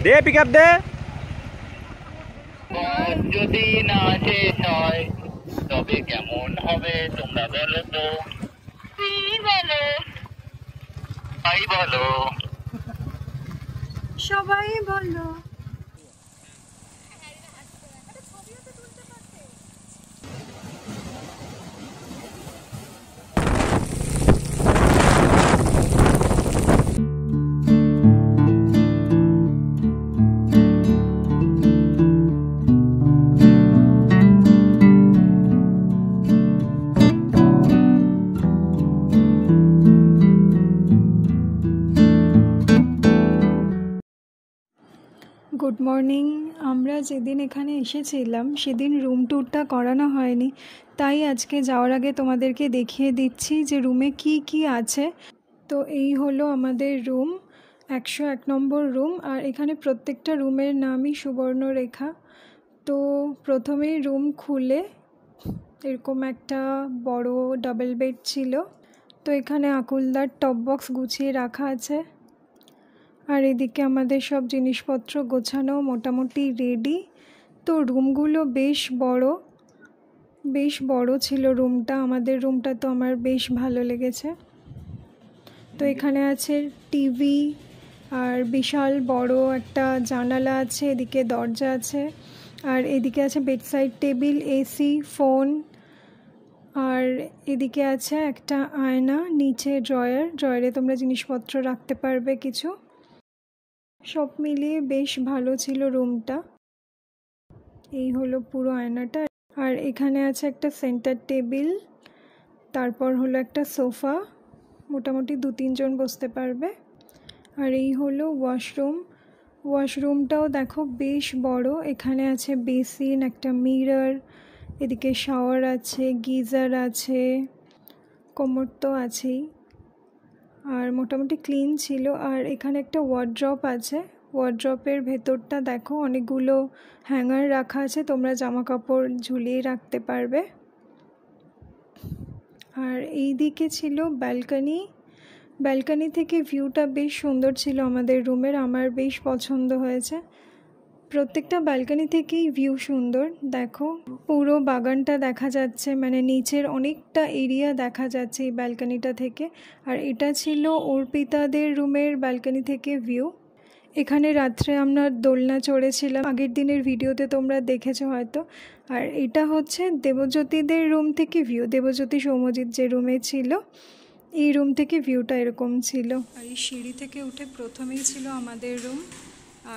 দে pickup দে। যদি না শেষ হয় তবে কেমন হবে তোমরা বলো তো? বলো, তাই বলো, সবাই বলো। Good morning. আমরা যেদিন এখানে এসেছিলাম সেদিন রুম ট্যুরটা করানো হয়নি, তাই আজকে যাওয়ার আগে তোমাদেরকে দেখিয়ে দিচ্ছি যে রুমে কি কি আছে। তো এই হলো আমাদের রুম, 101 নম্বর রুম। আর এখানে প্রত্যেকটা রুমের নামই সুবর্ণরেখা। তো প্রথমেই রুম খুলে এরকম একটা বড় ডাবল বেড ছিল। তো এখানে আকুলদার টপ বক্স গুছিয়ে রাখা আছে। আর এদিকে আমাদের সব জিনিসপত্র গোছানো মোটামুটি রেডি। তো রুমগুলো বেশ বড় ছিল রুমটা। আমাদের রুমটা তো আমার বেশ ভালো লেগেছে। তো এখানে আছে টিভি, আর বিশাল বড় একটা জানালা আছে, এদিকে দরজা আছে, আর এদিকে আছে বেডসাইড টেবিল, এসি, ফোন, আর এদিকে আছে একটা আয়না, নিচে ড্রয়ারে তোমরা জিনিসপত্র রাখতে পারবে কিছু। সব মিলিয়ে বেশ ভালো ছিল রুমটা। এই হলো পুরো আয়নাটা। আর এখানে আছে একটা সেন্টার টেবিল, তারপর হলো একটা সোফা, মোটামুটি 2-3 জন বসতে পারবে। আর এই হলো ওয়াশরুমটাও দেখো বেশ বড়। এখানে আছে বেসিন, একটা মিরর, এদিকে শাওয়ার আছে, গিজার আছে, কোমর তো আছেই। আর মোটামুটি ক্লিন ছিল। আর এখানে একটা ওয়ার্ড্রপ আছে, ওয়ার্ড্রপের ভেতরটা দেখো অনেকগুলো হ্যাঙ্গার রাখা আছে, তোমরা জামা কাপড় ঝুলিয়ে রাখতে পারবে। আর এই দিকে ছিল ব্যালকনি থেকে ভিউটা বেশ সুন্দর ছিল আমাদের রুমের, আমার বেশ পছন্দ হয়েছে। প্রত্যেকটা ব্যালকনি থেকেই ভিউ সুন্দর। দেখো পুরো বাগানটা দেখা যাচ্ছে, মানে নিচের অনেকটা এরিয়া দেখা যাচ্ছে এই ব্যালকনিটা থেকে। আর এটা ছিল অর্পিতাদের রুমের ব্যালকনি থেকে ভিউ। এখানে রাত্রে আমরা দোলনা চড়েছিলাম, আগের দিনের ভিডিওতে তোমরা দেখেছো হয়তো। আর এটা হচ্ছে দেবজ্যোতিদের রুম থেকে ভিউ, দেবজ্যোতি সৌম্যজিৎ যে রুমে ছিল এই রুম থেকে ভিউটা এরকম ছিল। আর এই সিঁড়ি থেকে উঠে প্রথমেই ছিল আমাদের রুম।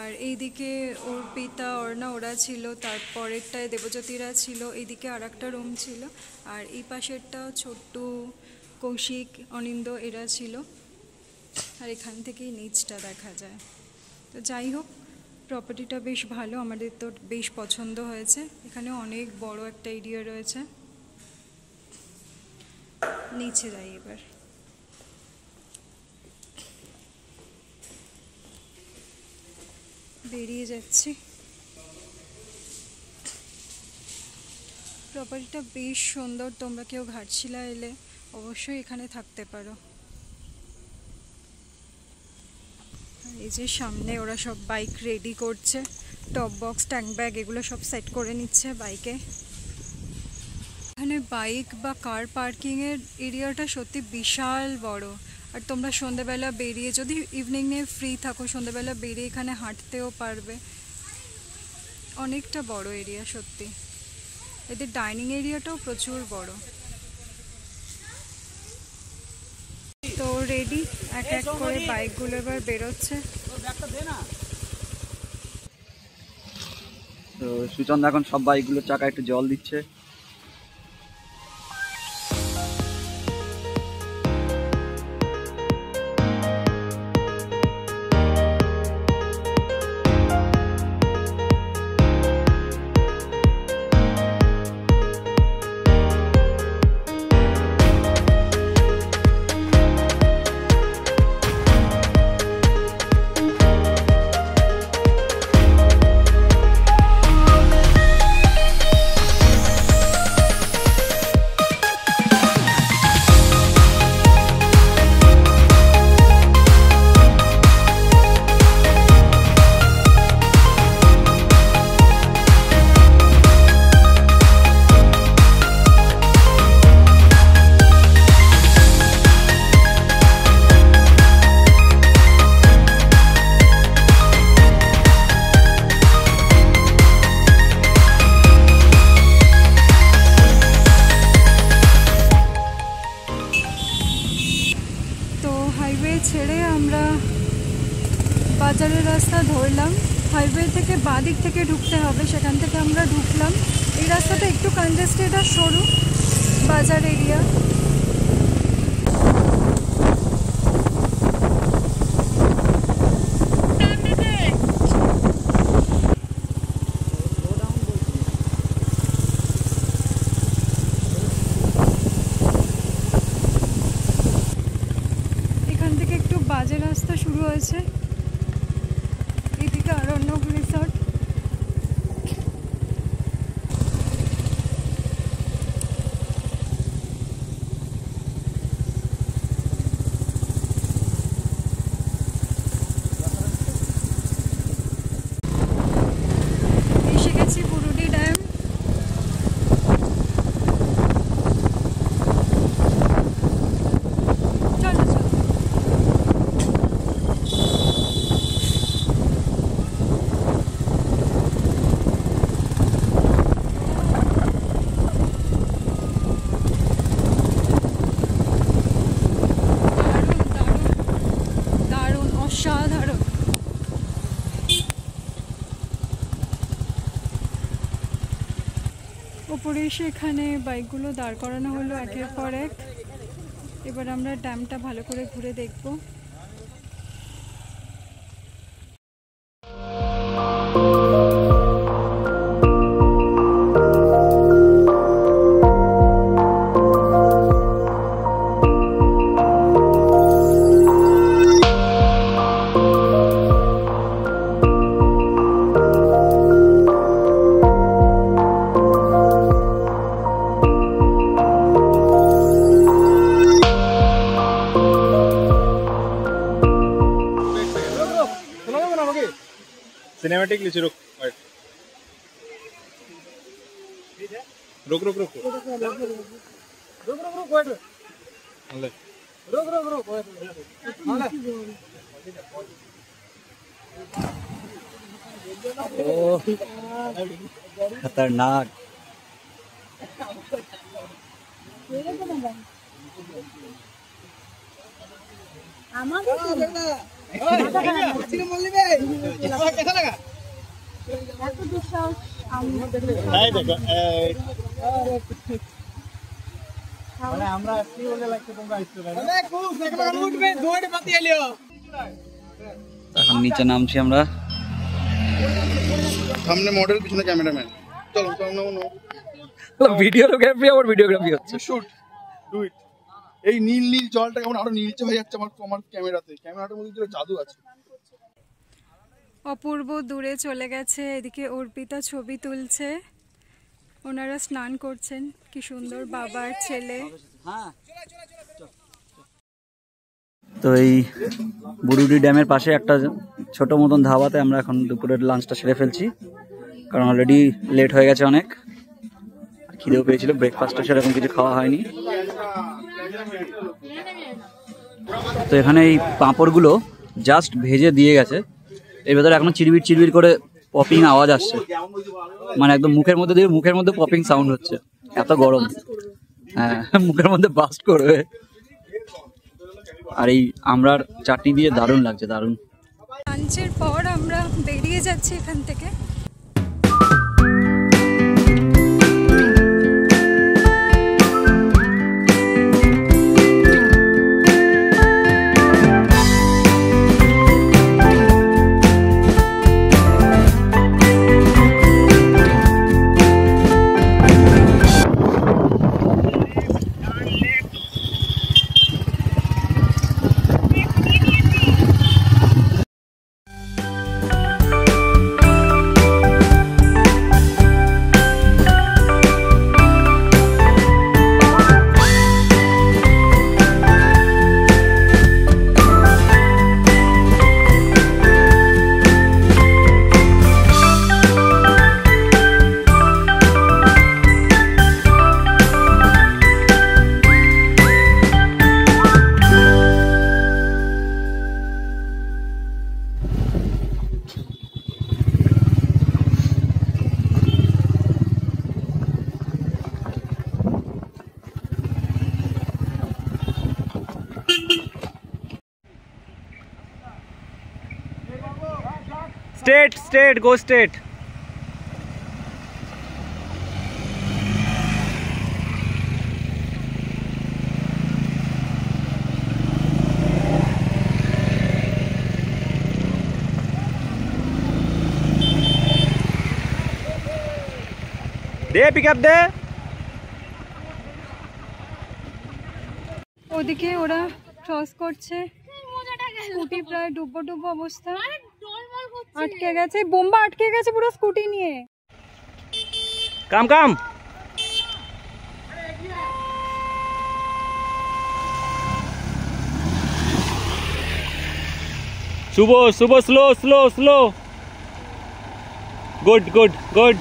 আর এইদিকে অর্পিতা, অর্ণা ওরা ছিল, তারপরেরটায় দেবজ্যোতিরা ছিল, এইদিকে আর একটা রুম ছিল। আর এই পাশেরটা ছোট্টু, কৌশিক, অনিন্দ এরা ছিল। আর এখান থেকেই নিচটা দেখা যায়। তো যাই হোক, প্রপার্টিটা বেশ ভালো, আমাদের তো বেশ পছন্দ হয়েছে। এখানে অনেক বড় একটা এরিয়া রয়েছে। নিচে যাই এবার। বেরিয়ে যাচ্ছি। প্রপার্টিটা বেশ সুন্দর, তোমরা কেউ ঘাটশিলা এলে অবশ্যই এখানে থাকতে পারো। এই যে সামনে ওরা সব বাইক রেডি করছে, টপ বক্স, ট্যাঙ্ক ব্যাগ এগুলো সব সেট করে নিচ্ছে বাইকে। এখানে বাইক বা কার পার্কিংয়ের এরিয়াটা সত্যি বিশাল বড়। আর তোমরা সন্ধ্যেবেলা বেরিয়ে, যদি ইভিনিংয়ে ফ্রি থাকো, সন্ধ্যেবেলা বেরিয়ে এখানে হাঁটতেও পারবে। অনেকটা বড় এরিয়া সত্যি। এদের ডাইনিং এরিয়াটাও প্রচুর বড়। তো রেডি, এক এক করে বাইকগুলো এবার বেরোচ্ছে। তো সুচন্দা এখন সব বাইকগুলোর চাকা একটু জল দিচ্ছে। হাইওয়ে ছেড়ে আমরা বাজারের রাস্তা ধরলাম। হাইওয়ে থেকে বাঁদিক থেকে ঢুকতে হবে, সেখান থেকে আমরা ঢুকলাম। এই রাস্তাটা একটু কনজেস্টেড আর সরু, বাজার এরিয়া। এখান থেকে একটু বাজে রাস্তা শুরু হয়েছে, এদিকে আরণ্যক রিসর্ট। এসে গেছি পুরুলি ড্যাম। চলো চলো। দারুণ অসাধারণ। উপরে এসে এখানে বাইকগুলো দাঁড় করানো হলো একের পর এক। এবার আমরা ড্যামটা ভালো করে ঘুরে দেখব। सिनेमैटिक लीजिए रुक रुक रुक रुक खतरनाक। এখন নিচে নামছি আমরা। সামনে মডেল পিছনে ক্যামেরাম্যান। চলো চলো নাও ভিডিওগ্রাফি আবার ভিডিওগ্রাফি হচ্ছে। Shoot do it. এই নীল নীল জলটা কেমন আরো নীলচে হয়ে যাচ্ছে আমার ক্যামেরাতে। ক্যামেরাটার মধ্যে যেন জাদু আছে। অপূর্ব দূরে চলে গেছে, এদিকে অর্পিতা ছবি তুলছে, ওনারা স্নান করছেন। কি সুন্দর, বাবার ছেলে। তো এই বুরুডি ড্যামের পাশে একটা ছোট মতন ধাবাতে আমরা এখন দুপুরের লাঞ্চটা সেরে ফেলছি, কারণ অলরেডি লেট হয়ে গেছে অনেক। খিদেও পেয়েছিল, ব্রেকফাস্টটা সেরকম কিছু খাওয়া হয়নি। তো এখানে এই পাঁপড়গুলো জাস্ট ভেজে দিয়ে গেছে, এর ভেতরে এখনো চিরবির চিরবির করে পপিং আওয়াজ আসছে, মানে একদম মুখের মধ্যে পপিং সাউন্ড হচ্ছে, এত গরম। হ্যাঁ, মুখের মধ্যে বাস্ট করবে। আর এই আমরার চাটনি দিয়ে দারুণ লাগছে, দারুণ। লাঞ্চের পর আমরা বেরিয়ে যাচ্ছি এখান থেকে। Straight, go straight. দে পিক আপ দে। ওদিকে ওরা ক্রস করছে, স্কুটি প্রায় ডুবো ডুবো অবস্থা, আটকে গেছে, বোম্বা আটকে গেছে পুরো স্কুটি নিয়ে। কাম শুভ স্লো। গুড।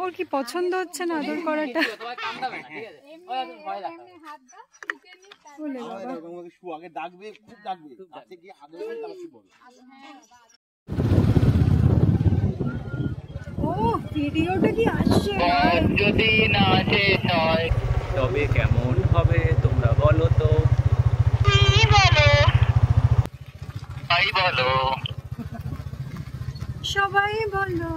ওর কি পছন্দ হচ্ছে না আদর করাটা? ও ভিডিওটা কি আসছে? যদি না শেষ হয় তবে কেমন হবে তোমরা বলো তো। সবাই বলো।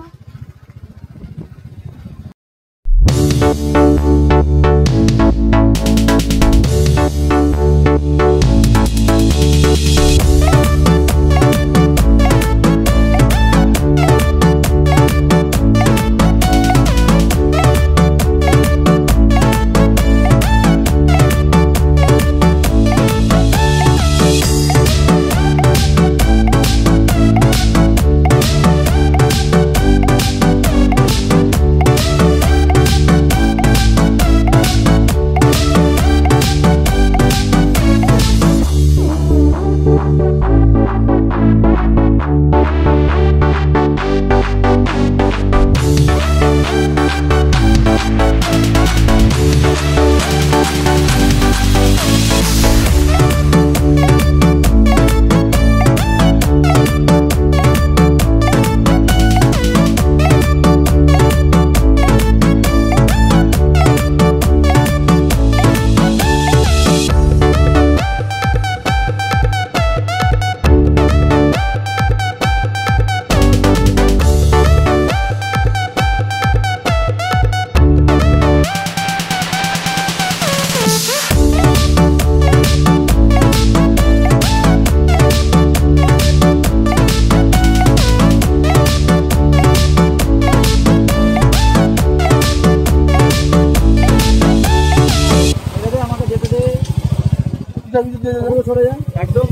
একদম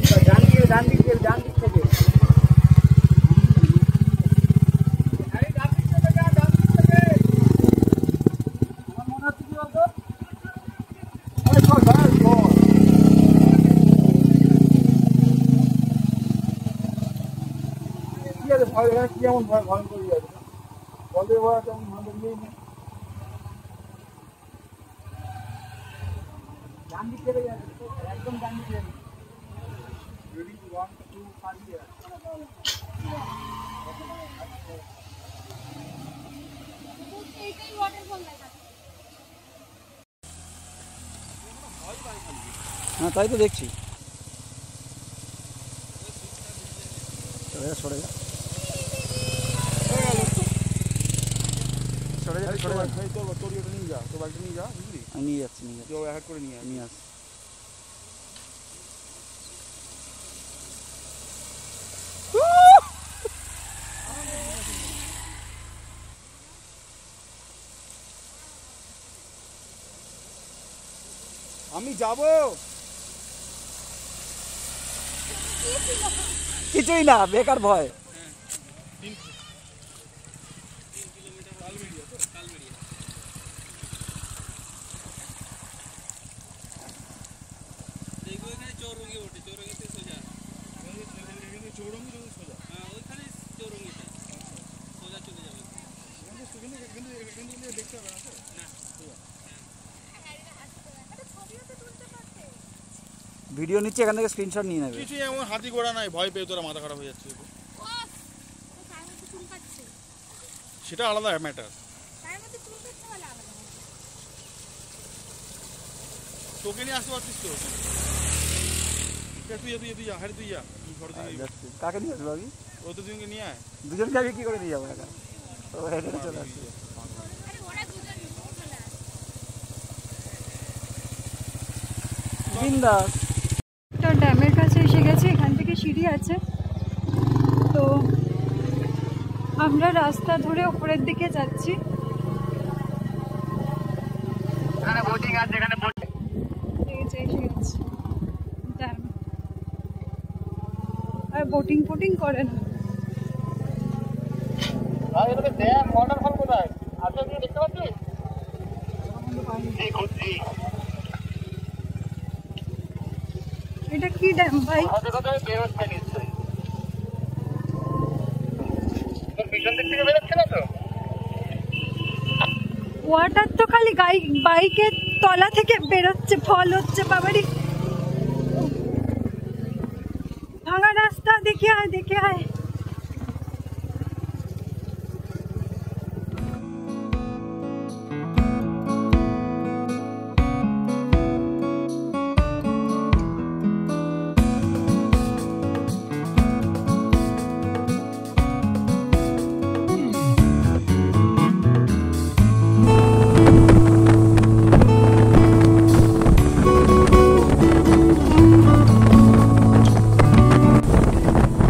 ডান দিক থেকে একদম ডান দিকে। হ্যাঁ তাই তো দেখছি। সরে যা আমি নিয়ে যাচ্ছি নিয়ে আস। আমি যাব কিছুই না, বেকার ভয়। ভিডিও নিচ্ছে, এখান থেকে স্ক্রিনশট নিয়ে নেবে। কিছু এমন হাতি ঘোড়া নাই, ভয় পেয়ে তোরা মাথা খারাপ হয়ে যাচ্ছে। সেটা আলাদা ম্যাটার। তোকে নিয়ে আসতে পারছিস তো? তুই যা হারি, তুই যা ঘরে থেকে। কাকে নিয়ে আসবো আমি? ও তো দুজনকে নিয়ে আয়। দুজনকে আগে কি করে নিয়ে যাবো একা? ও হেঁটে চলে আসছে। বিন্দাস। তো ড্যামের কাছে এসে গেছে, এখান থেকে সিঁড়ি আছে। তো আমরা রাস্তা ধরে উপরের দিকে যাচ্ছি। এখানে বোটিং আছে, এখানে বোটিং। এই যে এসে গেছে ড্যাম। আর বোটিং ফোটিং করে না। আর এখানে ড্যাম ওয়াটারফল কোথায় আছে তুমি দেখতে পাচ্ছিস? এই খুঁজছি। এটা কি ড্যাম ভাই? কোথায় কোথায় বেরোচ্ছে নিশ্চয়ই। তোর পিছন দিক থেকে বেরোচ্ছে না তো? ওয়াটার তো খালি বাইকের তলা থেকে বেরোচ্ছে, ফল হচ্ছে বাবারি। ভাঙা রাস্তা, দেখে আয় দেখে আয়।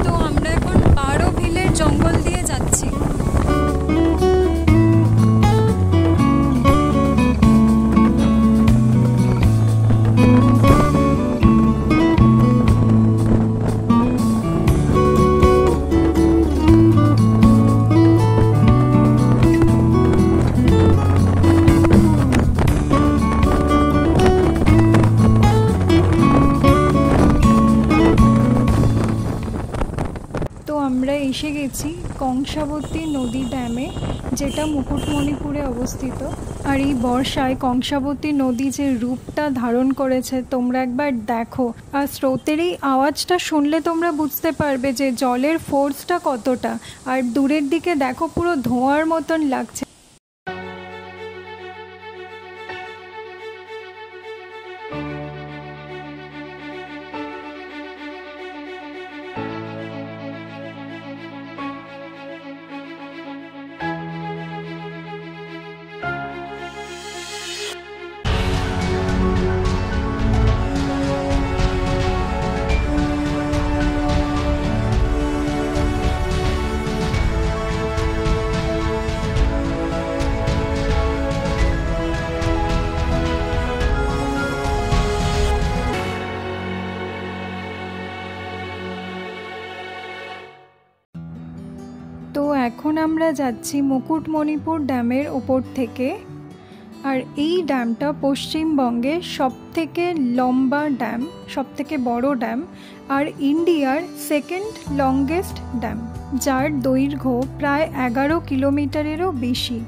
তো আমরা এখন বারোভিলের জঙ্গল দিয়ে যাচ্ছি। তো আমরা এসে গেছি কংসাবতী নদী ড্যামে, যেটা মুকুটমণিপুরে অবস্থিত। আর এই বর্ষায় কংসাবতী নদী যে রূপটা ধারণ করেছে তোমরা একবার দেখো। আর স্রোতের এই আওয়াজটা শুনলে তোমরা বুঝতে পারবে যে জলের ফোর্সটা কতটা। আর দূরের দিকে দেখো, পুরো ধোঁয়ার মতন লাগছে। তো এখন আমরা যাচ্ছি মুকুটমণিপুর ড্যামের ওপর থেকে। আর এই ড্যামটা পশ্চিমবঙ্গের সবথেকে লম্বা ড্যাম, সবথেকে বড় ড্যাম, আর ইন্ডিয়ার সেকেন্ড লংগেস্ট ড্যাম, যার দৈর্ঘ্য প্রায় 11 কিলোমিটারেরও বেশি।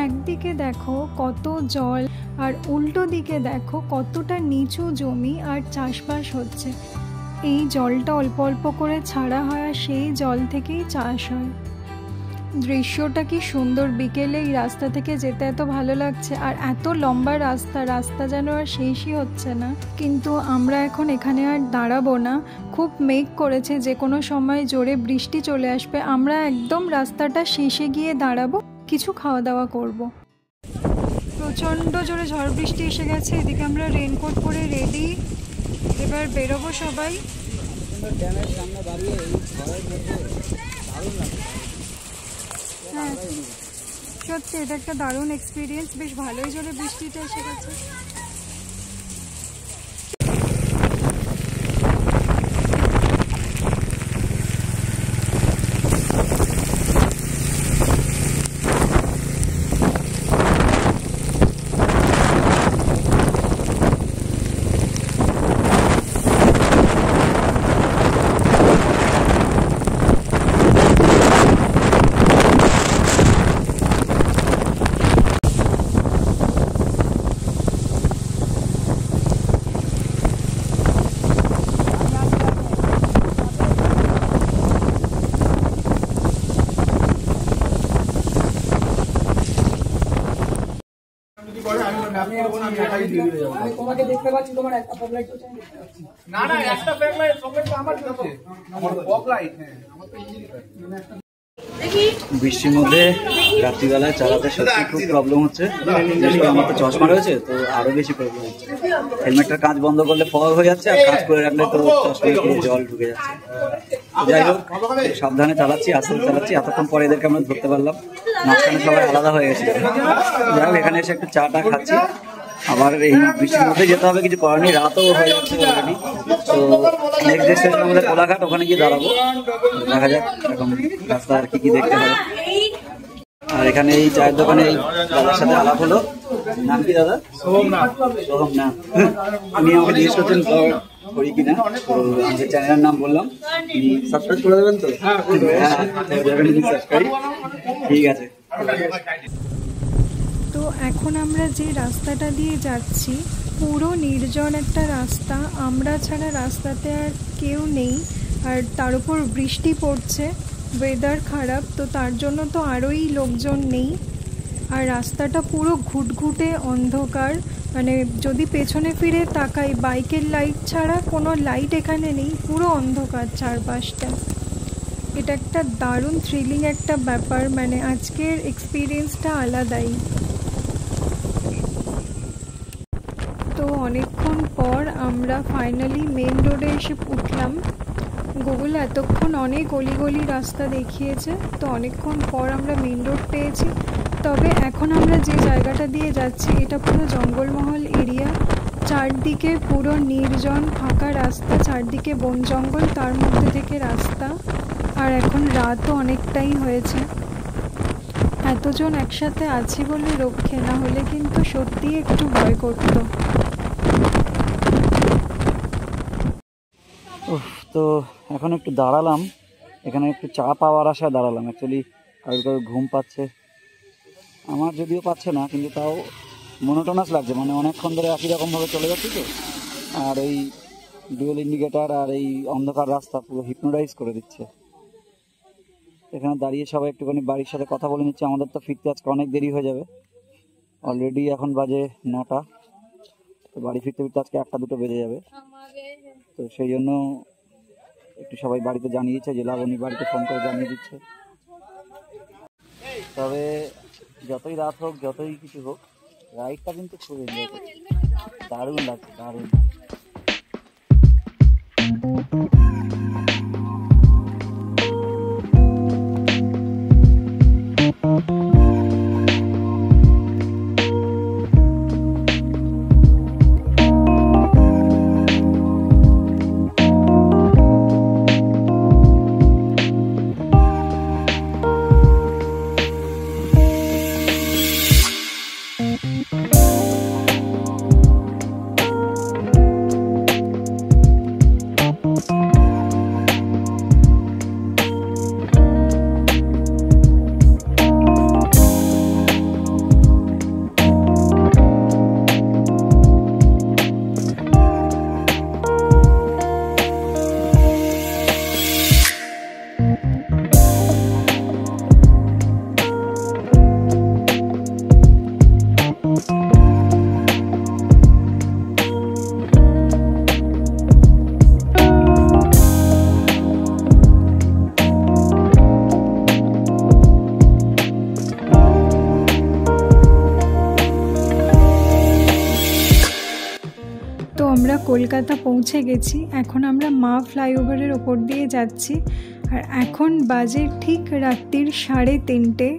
একদিকে দেখো কত জল, আর উল্টো দিকে দেখো কতটা নিচু জমি আর চাষবাস হচ্ছে। এই জলটা অল্প অল্প করে ছাড়া হয় আর সেই জল থেকেই চাষ হয়। দৃশ্যটা কি সুন্দর! বিকেলে এই রাস্তা থেকে যেতে এত ভালো লাগছে। আর এত লম্বা রাস্তা যেন আর শেষই হচ্ছে না। কিন্তু আমরা এখন এখানে আর দাঁড়াবো না, খুব মেঘ করেছে, যে কোনো সময় জোরে বৃষ্টি চলে আসবে। আমরা একদম রাস্তাটা শেষে গিয়ে দাঁড়াবো, কিছু খাওয়া দাওয়া করব। প্রচণ্ড জোরে ঝড় বৃষ্টি এসে গেছে। এদিকে আমরা রেনকোট পরে রেডি, এবার বেরোবো সবাই। হ্যাঁ সত্যি এটা একটা দারুণ এক্সপিরিয়েন্স, বেশ ভালোই জোরে বৃষ্টিটা এসে গেছে। তোমাকে দেখতে পাচ্ছি, তোমার একটা ফগ লাইট চাই। না না, একটা ফগ লাইট তো আমার কাছে। আমার ফগ লাইট, হ্যাঁ আমার তো ইঞ্জিন। বৃষ্টির মধ্যে রাত্রিবেলায় চালাতে সত্যি খুব প্রবলেম হচ্ছে। বিশেষ করে আমার তো চশমা রয়েছে, তো আরো বেশি প্রবলেম হচ্ছে। হেলমেটটার কাজ বন্ধ করলে ফগ হয়ে যাচ্ছে, আর কাজ করে রাখলে তো চশমায় পুরো জল ঢুকে যাচ্ছে। যাই হোক, সাবধানে চালাচ্ছি, আস্তে চালাচ্ছি। এতক্ষণ পরে এদেরকে আমরা ধরতে পারলাম, মাঝখানে সবাই আলাদা হয়ে গেছিল। যাই হোক, এখানে এসে একটু চাটা খাচ্ছি। আবার এই বৃষ্টির মধ্যে যেতে হবে, কিছু করার নেই, রাতও হয়ে যাচ্ছে অলরেডি। তো নেক্সট ডে স্টেশন আমাদের কোলাঘাট, ওখানে গিয়ে দাঁড়াবো। দেখা যাক এখন রাস্তা আর কি দেখতে হবে। আর এখানে এই চায়ের দোকানে এই দাদার সাথে আলাপ হলো। নাম কি দাদা? সোহম না। উনি আমাকে জিজ্ঞেস করছেন করি কিনা, তো আমাদের চ্যানেলের নাম বললাম। সাবস্ক্রাইব করে দেবেন তো? হ্যাঁ, সাবস্ক্রাইব। ঠিক আছে। তো এখন আমরা যে রাস্তাটা দিয়ে যাচ্ছি পুরো নির্জন একটা রাস্তা, আমরা ছাড়া রাস্তাতে আর কেউ নেই। আর তার উপর বৃষ্টি পড়ছে, ওয়েদার খারাপ, তো তার জন্য তো আরোই লোকজন নেই। আর রাস্তাটা পুরো ঘুটঘুটে অন্ধকার, মানে যদি পেছনে ফিরে তাকাই বাইকের লাইট ছাড়া কোনো লাইট এখানে নেই, পুরো অন্ধকার চারপাশটা। এটা একটা দারুণ থ্রিলিং একটা ব্যাপার, মানে আজকের এক্সপিরিয়েন্সটা আলাদাই। তো অনেকক্ষণ পর আমরা ফাইনালি মেন রোডে এসে উঠলাম। গুগল এতক্ষণ অনেক গলি রাস্তা দেখিয়েছে, তো অনেকক্ষণ পর আমরা মেন রোড পেয়েছি। তবে এখন আমরা যে জায়গাটা দিয়ে যাচ্ছি এটা পুরো জঙ্গলমহল এরিয়া, চারদিকে পুরো নির্জন ফাঁকা রাস্তা, চারদিকে বন জঙ্গল, তার মধ্যে থেকে রাস্তা। আর এখন রাতও অনেকটাই হয়েছে। এতজন একসাথে আছি বলে রক্ষে, না হলে কিন্তু সত্যিই একটু ভয় করতো। তো এখন একটু দাঁড়ালাম, এখানে একটু চা পাওয়ার আশায় দাঁড়ালাম। অ্যাকচুয়ালি কারোর ঘুম পাচ্ছে, আমার যদিও পাচ্ছে না, কিন্তু তাও মনোটোনাস লাগছে, মানে অনেকক্ষণ ধরে একই রকমভাবে চলে যাচ্ছি তো। আর এই ডুয়েল ইন্ডিকেটার আর এই অন্ধকার রাস্তা পুরো হিপনোটাইজ করে দিচ্ছে। এখানে দাঁড়িয়ে সবাই একটুখানি বাড়ির সাথে কথা বলে নিচ্ছে। আমাদের তো ফিরতে আজকে অনেক দেরি হয়ে যাবে, অলরেডি এখন বাজে 9টা, তো বাড়ি ফিরতে ফিরতে আজকে 1টা-2টো বেজে যাবে। তো সেই জন্য একটু সবাই বাড়িতে জানিয়েছে, যে লাবণী বাড়িতে ফোন করে জানিয়ে দিচ্ছে। তবে যতই রাত হোক, যতই কিছু হোক, রাইডটা কিন্তু খুব এনজয় করছি, দারুণ লাগছে, দারুণ। আমরা কলকাতা পৌঁছে গেছি। এখন আমরা মা ফ্লাইওভারের ওপর দিয়ে যাচ্ছি, আর এখন বাজে ঠিক রাত্রির 3:30।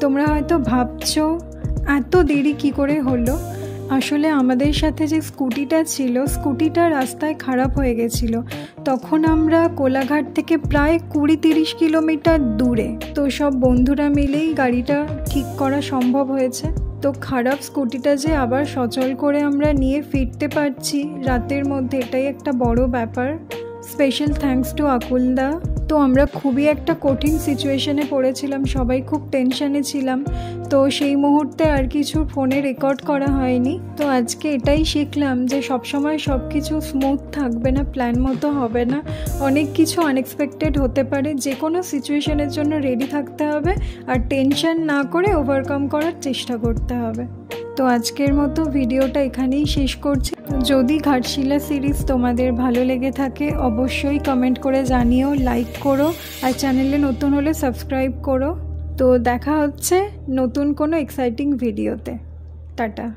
তোমরা হয়তো ভাবছো এত দেরি কি করে হলো। আসলে আমাদের সাথে যে স্কুটিটা ছিল, স্কুটিটা রাস্তায় খারাপ হয়ে গেছিলো। তখন আমরা কোলাঘাট থেকে প্রায় 20-30 কিলোমিটার দূরে, তো সব বন্ধুরা মিলেই গাড়িটা ঠিক করা সম্ভব হয়েছে। তো খারাপ স্কুটিটা যে আবার সচল করে আমরা নিয়ে ফিরতে পারছি রাতের মধ্যে, এটাই একটা বড় ব্যাপার। স্পেশাল থ্যাঙ্কস টু আকুলদা। তো আমরা খুবই একটা কঠিন সিচুয়েশনে পড়েছিলাম, সবাই খুব টেনশানে ছিলাম, তো সেই মুহূর্তে আর কিছু ফোনে রেকর্ড করা হয়নি। তো আজকে এটাই শিখলাম যে সবসময় সব কিছু স্মুথ থাকবে না, প্ল্যান মতো হবে না, অনেক কিছু আনএক্সপেক্টেড হতে পারে। যে কোনো সিচুয়েশনের জন্য রেডি থাকতে হবে, আর টেনশন না করে ওভারকাম করার চেষ্টা করতে হবে। তো আজকের মতো ভিডিওটা এখানেই শেষ করছি। যদি ঘাটশিলা সিরিজ তোমাদের ভালো লেগে থাকে অবশ্যই কমেন্ট করে জানিও, লাইক করো, আর চ্যানেলে নতুন হলে সাবস্ক্রাইব করো। তো দেখা হচ্ছে নতুন কোনো এক্সাইটিং ভিডিওতে। টাটা।